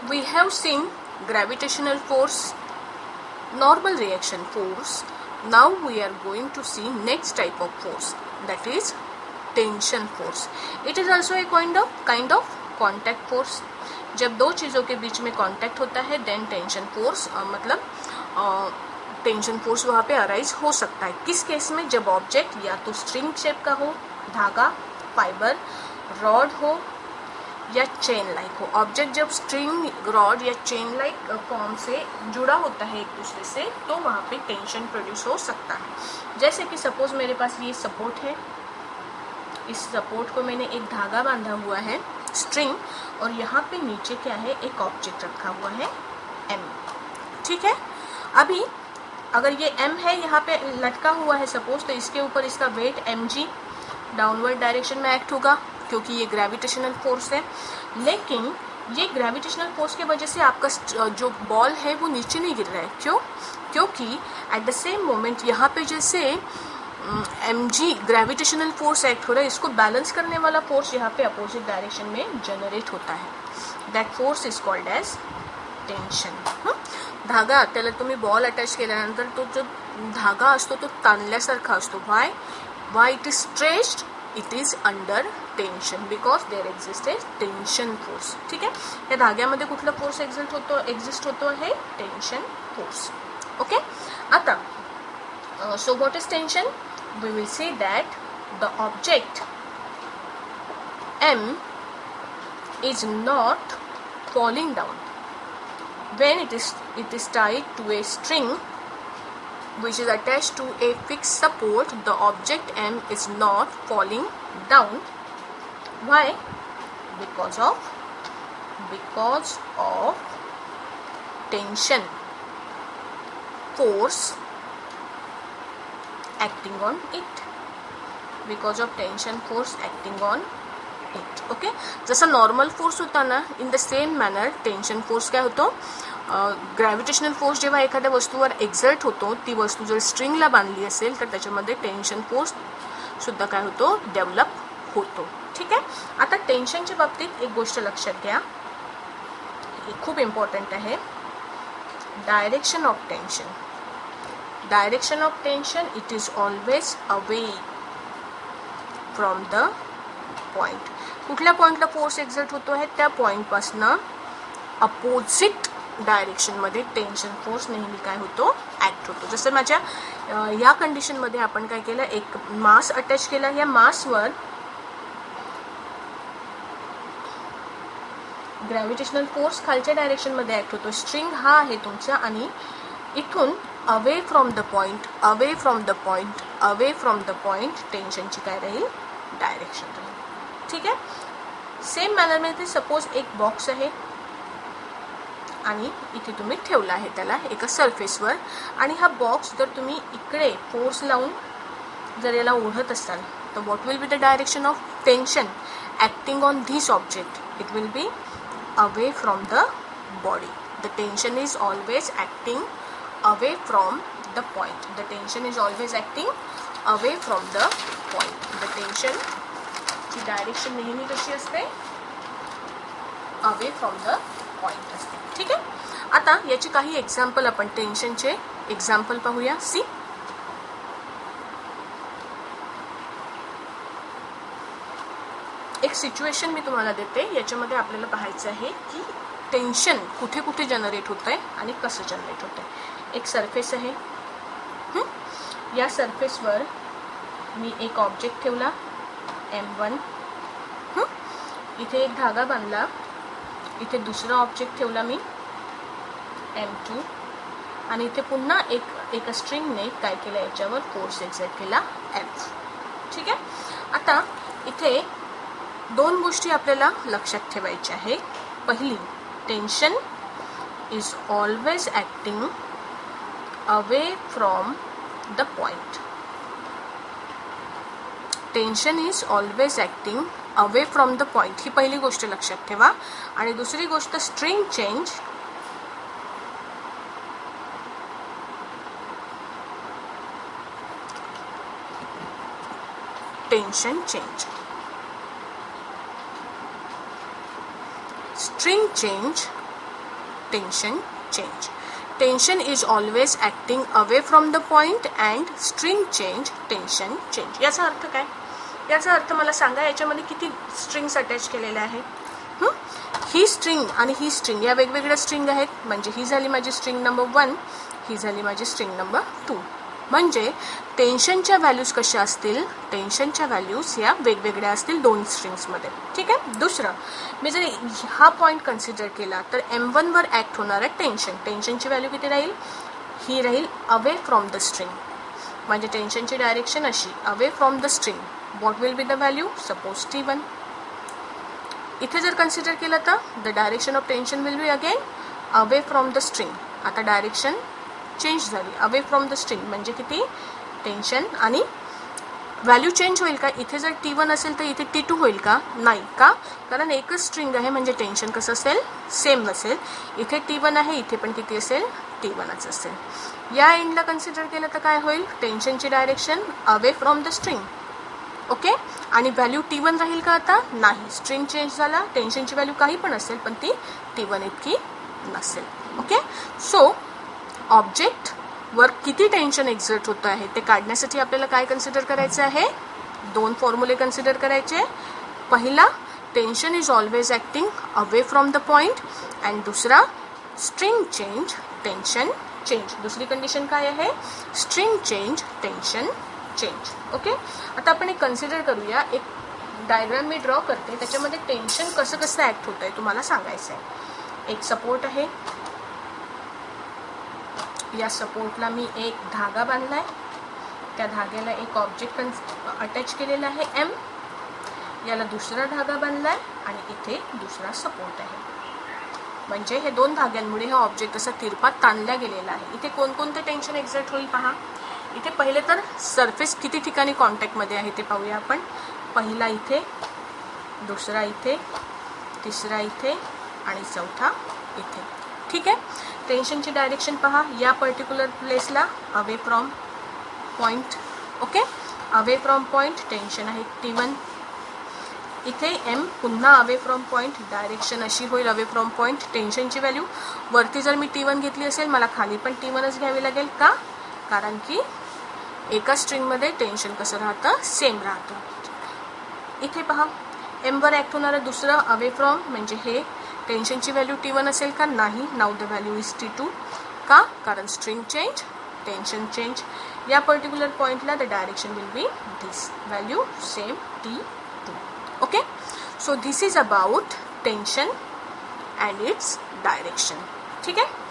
We have seen gravitational force, normal reaction force. Now we are going to see next type of force, that is tension force. It is also a kind of contact force. जब दो चीज़ों के beach में contact होता है then tension force मतलब tension force वहाँ पे arise हो सकता है. किस केस में? जब ऑब्जेक्ट या तो स्ट्रिंग शेप का हो, धागा, फाइबर, रॉड हो या चेन लाइक हो. ऑब्जेक्ट जब स्ट्रिंग, रॉड या चेन लाइक फॉर्म से जुड़ा होता है एक दूसरे से तो वहाँ पे टेंशन प्रोड्यूस हो सकता है. जैसे कि सपोज मेरे पास ये सपोर्ट है, इस सपोर्ट को मैंने एक धागा बांधा हुआ है स्ट्रिंग, और यहाँ पे नीचे क्या है, एक ऑब्जेक्ट रखा हुआ है M. ठीक है. अभी अगर ये M है यहाँ पे लटका हुआ है सपोज, तो इसके ऊपर इसका वेट mg डाउनवर्ड डायरेक्शन में एक्ट होगा क्योंकि ये ग्रेविटेशनल फोर्स है. लेकिन ये ग्रेविटेशनल फोर्स की वजह से आपका जो बॉल है वो नीचे नहीं गिर रहा है. क्यों? क्योंकि एट द सेम मोमेंट यहाँ पे जैसे mg ग्रेविटेशनल फोर्स एक्ट हो रहा है, इसको बैलेंस करने वाला फोर्स यहाँ पे अपोजिट डायरेक्शन में जनरेट होता है. That force is called as tension. धागा त्याला तुम्ही बॉल अटॅच केल्यानंतर तो जो धागा असतो तो ताणल्यासारखा असतो. Why it is stretched? It is under tension because there exist a tension force. ठीक आहे. या धाग्यामध्ये कुठला फोर्स एक्झिस्ट होतो आहे? Tension force. ओके. आता so what is tension? We will say that the object M is not falling down when it is tied to a string which is attached to a fixed support. The object M is not falling down. Why? Because of tension force acting on it. Because of tension force acting on it. Okay. जसा normal force होता ना, in the same manner tension force काय होतो, gravitational force जेव्हा एखाद्या वस्तूवर exert होतो, ती वस्तू जर स्ट्रिंगला बांधली असेल तर त्याच्यामध्ये टेन्शन फोर्स सुद्धा काय होतो, डेव्हलप होतो. ठीक आहे. आता टेन्शनच्या बाबतीत एक गोष्ट लक्षात घ्या, खूप इम्पॉर्टंट आहे. Direction of tension. Direction of tension, it is always away from the point. कुठल्या पॉइंटला फोर्स एक्झर्ट होतो आहे त्या पॉइंटपासून अपोजिट डायरेक्शनमध्ये टेन्शन फोर्स नेहमी काय होतो, ॲक्ट होतो. जसं माझ्या या कंडिशनमध्ये आपण काय केलं, एक मास अटॅच केला. या मासवर ग्रॅव्हिटेशनल फोर्स खालच्या डायरेक्शनमध्ये ॲक्ट होतो. स्ट्रिंग हा आहे तुमचा आणि इथून अवे फ्रॉम द पॉइंट टेन्शनची काय राहील, डायरेक्शन राहील. ठीक आहे. सेम मॅनरमध्ये सपोज एक बॉक्स आहे आणि इथे तुम्ही ठेवला आहे त्याला एका सरफेसवर, आणि हा बॉक्स जर तुम्ही इकडे फोर्स लावून जर याला ओढत असाल तर what will be the direction of tension acting on this object? It will be away from the body. The tension is always acting away from the point. The tension is always acting away from the point. The tension ची direction नेहमी कशी असते, away from the point असते. ठीक आहे. आता याची काही एक्झाम्पल आपण टेन्शनचे एक्झाम्पल पाहूया. सी, एक सिच्युएशन मी तुम्हाला देते, याच्यामध्ये आपल्याला पाहायचं आहे की टेन्शन कुठे कुठे जनरेट होत आहे आणि कसं जनरेट होत आहे. एक सरफेस आहे. या सरफेसवर मी एक ऑब्जेक्ट ठेवला M1. इथे एक धागा बांधला. इथे दुसरा ऑब्जेक्ट ठेवला मी M2 आणि इथे पुन्हा एका स्ट्रिंगने काय केलं, याच्यावर फोर्स एक्झर्ट केला F. ठीक आहे. आता इथे दोन गोष्टी आपल्याला लक्षात ठेवायच्या आहे. पहिली, tension is always acting away from the point. Tension is always acting away from the point. ही पहिली गोष्ट लक्षात ठेवा. आणि दुसरी गोष्ट, string change tension change. String change tension change. Tension is always acting away from the point and string change tension change. याचा अर्थ काय? याचा अर्थ मला सांगा, याच्यामध्ये किती स्ट्रिंग्स अटॅच केलेल्या आहेत? ही स्ट्रिंग आणि ही स्ट्रिंग या वेगवेगळ्या स्ट्रिंग आहेत. म्हणजे ही झाली माझी स्ट्रिंग नंबर 1, ही झाली माझी स्ट्रिंग नंबर 2. म्हणजे टेन्शनच्या व्हॅल्यूज कशा असतील? टेन्शनच्या व्हॅल्यूज या वेगवेगळ्या असतील दोन स्ट्रिंग्समध्ये. ठीक आहे. दुसरं, मी जर हा पॉईंट कन्सिडर केला तर M1 वर ॲक्ट होणार आहे टेन्शन. टेन्शनची व्हॅल्यू किती राहील? ही राहील अवे फ्रॉम द स्ट्रिंग. म्हणजे टेन्शनची डायरेक्शन अशी away from the string. What will be the value? Suppose T1. इथे जर कन्सिडर केलं तर the direction of tension will be again away from the string. आता डायरेक्शन चेंज झाली अवे फ्रॉम द स्ट्रिंग. म्हणजे किती? टेन्शन आणि व्हॅल्यू चेंज होईल का? इथे जर T1 असेल तर इथे T2 होईल का? नाही. का? कारण एकच स्ट्रिंग आहे, म्हणजे टेन्शन कसं असेल? सेम असेल. इथे T1 आहे, इथे पण किती असेल? T1च असेल. या एंडला कन्सिडर केलं तर काय होईल? टेन्शनची direction away from the string. Okay. आणि व्हॅल्यू T1 राहील का? आता नाही. स्ट्रिंग चेंज झाला. टेन्शनची व्हॅल्यू काही पण असेल, पण ती T1 इतकी नसेल. ओके. सो ऑब्जेक्ट वर किती टेन्शन एक्झर्ट होतं आहे ते काढण्यासाठी आपल्याला काय कन्सिडर करायचं आहे? दोन फॉर्म्युले कन्सिडर करायचे. पहिला, tension is always acting away from the point. And दुसरा, स्ट्रिंग चेंज टेन्शन चेंज. दुसरी कंडिशन काय आहे? String change tension change. Okay. आता आपण एक कन्सिडर करूया. एक डायग्राम मी ड्रॉ करते, त्याच्यामध्ये टेन्शन कसं कसं ॲक्ट होतं आहे तुम्हाला सांगायचं आहे. एक सपोर्ट आहे. या सपोर्टला मी एक धागा बांधलाय. त्या धाग्याला एक ऑब्जेक्ट अटॅच केलेला आहे M. याला दुसरा धागा बांधलाय आणि इथे दुसरा सपोर्ट आहे. म्हणजे हे दोन धाग्यांमुळे हा ऑब्जेक्ट असा तिरपात ताणला गेलेला आहे. इथे कोणकोणते टेन्शन एक्झर्ट होईल पहा. इथे पहिले तर सरफेस किती ठिकाणी कॉन्टॅक्टमध्ये आहे ते पाहूया आपण. पहिला इथे, दुसरा इथे, तिसरा इथे आणि चौथा इथे. ठीक आहे. टेन्शनची डायरेक्शन पहा. या पर्टिक्युलर प्लेसला away from point. Okay. Away from point tension आहे T1. इथे M पुन्हा अवे फ्रॉम पॉइंट. डायरेक्शन अशी होईल अवे फ्रॉम पॉइंट. टेन्शनची व्हॅल्यू वरती जर मी T1 घेतली असेल, मला खाली पण T1च घ्यावी लागेल. का? कारण की एका स्ट्रिंगमध्ये टेन्शन कसं राहतं? सेम राहतं. इथे पहा, M वर ॲक्ट होणारं दुसरं अवे फ्रॉम. म्हणजे हे टेन्शनची व्हॅल्यू T1 असेल का? नाही. Now the value is T2. का? कारण स्ट्रिंग चेंज टेन्शन चेंज. या पर्टिक्युलर पॉइंटला the direction will be this. Value same T2. Okay. So this is about tension and its direction. ठीक आहे.